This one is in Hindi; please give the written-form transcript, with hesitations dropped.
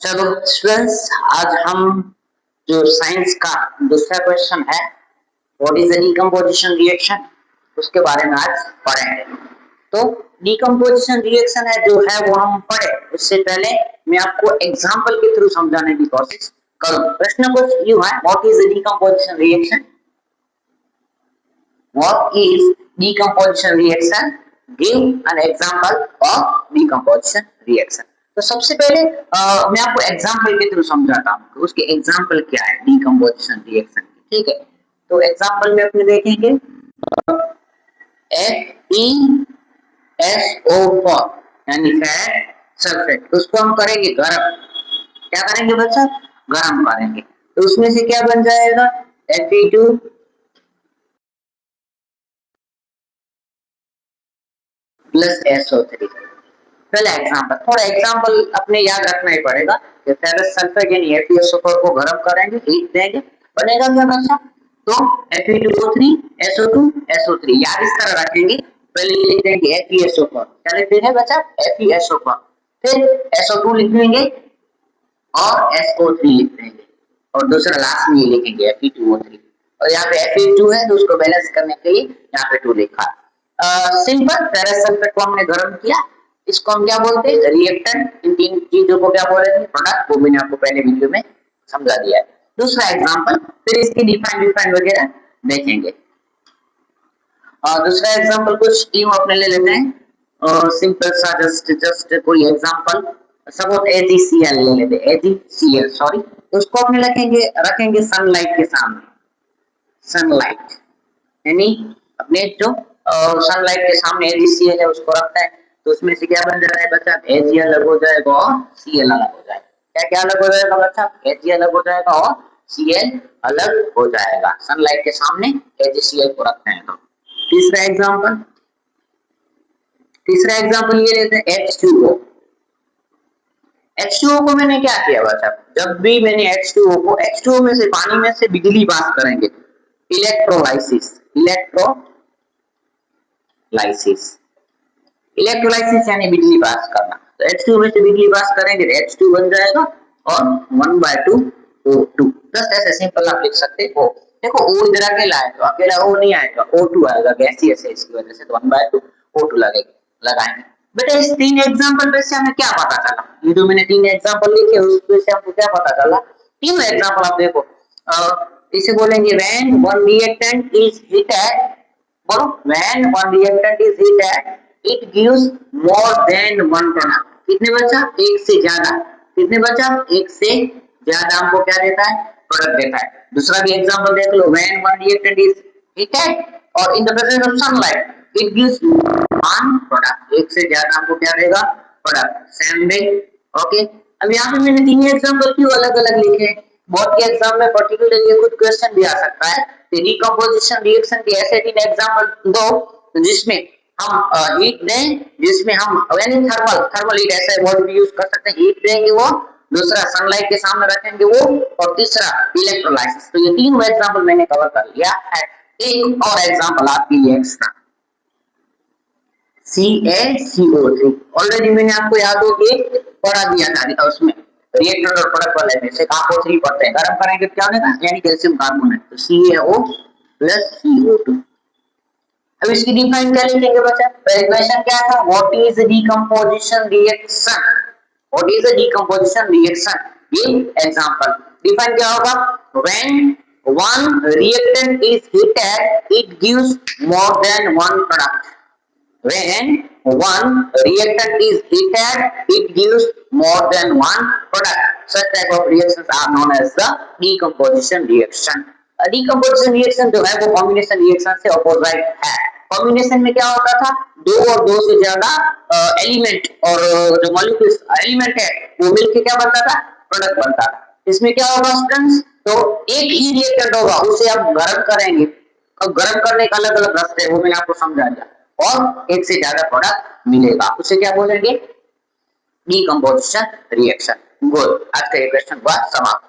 चलो स्टूडेंट्स, आज हम जो साइंस का दूसरा क्वेश्चन है what is the decomposition reaction उसके बारे में आज पढ़ेंगे। तो डीकंपोजिशन रिएक्शन है जो है वो हम पढ़े उससे पहले मैं आपको एग्जांपल के थ्रू समझाने की कोशिश करूं। प्रश्न कुछ यूं है, what is the decomposition reaction, what is decomposition reaction, give an example of decomposition reaction। तो सबसे पहले मैं आपको एग्जांपल के थ्रू समझाता हूँ कि उसके एग्जांपल क्या है डीकंपोजिशन रिएक्शन की। ठीक है, तो एग्जांपल में अपने देखेंगे FeSO4 यानी फैट सल्फेट, उसको हम करेंगे गर्म। क्या करेंगे बच्चा? गर्म करेंगे। तो उसमें से क्या बन जाएगा? Fe2 plus SO3। पहला एग्जांपल, थोड़ा एग्जांपल अपने याद रखना ही पड़ेगा कि फेरस सल्फेट यानी FeSO4 को गर्म करेंगे, हीट देंगे, बनेगा क्या बच्चा? तो Fe2O3 SO2 SO3 याद इस तरह रखेंगे। पहले लिख देंगे FeSO4, क्या लिख देंगे बच्चा? FeSO4, फिर SO2 लिख देंगे और SO3 लिख देंगे और दूसरा लास्ट में लिखेंगे Fe2O3। और यहाँ पे Fe2 है तो उसको बैलेंस करने के लिए यहाँ पे 2 लिखा। सिंपल फेरस सल्फेट को हमने गर्म किया, इसको हम क्या बोलते हैं? रिएक्टेंट। इन तीन चीजों को क्या बोल रहे थे? प्रोडक्ट। वो मैंने आपको पहले वीडियो में समझा दिया है। दूसरा एग्जांपल, फिर इसकी डिफाइन वगैरह देखेंगे। और दूसरा एग्जांपल कुछ यूं अपने ले लेते हैं और सिंपल सा जस्ट कोई एग्जांपल, सपोज AgCl ले लेते हैं, AgCl सॉरी। उसको अपने रखेंगे सनलाइट के सामने। सनलाइट यानी अपने जो सनलाइट के सामने AgCl है उसको रखता है, तो उसमें से क्या बन जाता है बच्चा? Ag अलग हो जाएगा और Cl अलग हो जाएगा। क्या क्या अलग हो जाएगा बच्चा? Ag अलग हो जाएगा और Cl अलग हो जाएगा। सनलाइट के सामने AgCl को रखते हैं। तो तीसरा एग्जांपल ये लेते हैं H2O। H2O को मैंने क्या किया बच्चा? जब भी मैंने H2O में से पानी में से बिजली पास करेंगे, इलेक्ट्रोलाइसिस यानी बिजली पास करना। तो H2 में से बिजली पास करेंगे तो H2 बन जाएगा और 1/2 O2। जस्ट ऐसे सिंपल आप लिख सकते हो। देखो O इधर अकेला है तो अकेला O नहीं आएगा, O2 आएगा, गैसियस है इसकी वजह से, तो 1/2 O2 लगाएंगे। बेटा इस तीन एग्जांपल पे से हमें क्या पता चला? ये जो मैंने तीन एग्जांपल लिखे उसमें से हमको क्या पता चला? तीनों एग्जांपल आप देखो, इसे बोलेंगे when one reactant is heated, बोलो when one reactant is heated it gives more than one product। कितने बच्चा? एक से ज्यादा। कितने बच्चा? एक से ज्यादा हमको क्या देता है? प्रोडक्ट देता है। दूसरा भी एग्जांपल देख लो, when one reactant is heated और in the presence of sunlight it gives one product। एक से ज्यादा हमको क्या देगा? प्रोडक्ट। Same way okay. अब यहाँ पे मैंने तीन एग्जांपल क्यों अलग अलग लिखे? बोर्ड के एग्जाम में पर्टिकुलरली कुछ क्वेश्चन भी आ सकता है। डीकंपोजिशन रिएक्शन के ऐसे तीन एग्जांपल दो जिसमें हम हीट दें, जिसमें हम यानी थर्मल हीट ऐसे वर्ड भी यूज कर सकते हैं। हीट देंगे वो, दूसरा सनलाइट के सामने रखेंगे वो, और तीसरा इलेक्ट्रोलाइसिस। तो ये तीन एग्जांपल मैंने कवर कर लिया है। एक और एग्जांपल आपके लिए एक्स्ट्रा, CaCO3 ऑलरेडी मैंने आपको याद हो कि पढ़ा दिया था उसमें रिएक्टेंट और प्रोडक्ट वाले में से CaCO3 पढ़ते हैं। गर्म करेंगे क्या होगा? यानी कैल्शियम कार्बोनेट, तो CaO प्लस CO2। अब इसकी डिफाइन क्या लिखेंगे बच्चा? पहले क्वेश्चन क्या था? What is decomposition reaction, what is decomposition reaction, ये एग्जांपल। डिफाइन क्या होगा? When one reactant is heated it gives more than one product। when one reactant is heated it gives more than one product। such type of reactions are known as the decomposition reaction। decomposition reaction जो है वो combination reaction से opposite है। combination में क्या होता था? दो और दो से ज्यादा एलिमेंट और जो मॉलिक्यूल्स एलिमेंट है वो मिलके क्या बनता था? प्रोडक्ट बनता था। इसमें क्या होगा स्टूडेंट्स? तो एक ही रिएक्टेंट होगा, उसे आप गर्म करेंगे और गर्म करने का अलग अलग रास्ते हैं, वो मैंने आपको समझा दिया, और एक से ज्यादा प्रोडक्ट मिलेगा, उसे क्या बोलेंगे? Decomposition reaction. गुड, आज का ये क्वेश्चन हुआ समाप्त।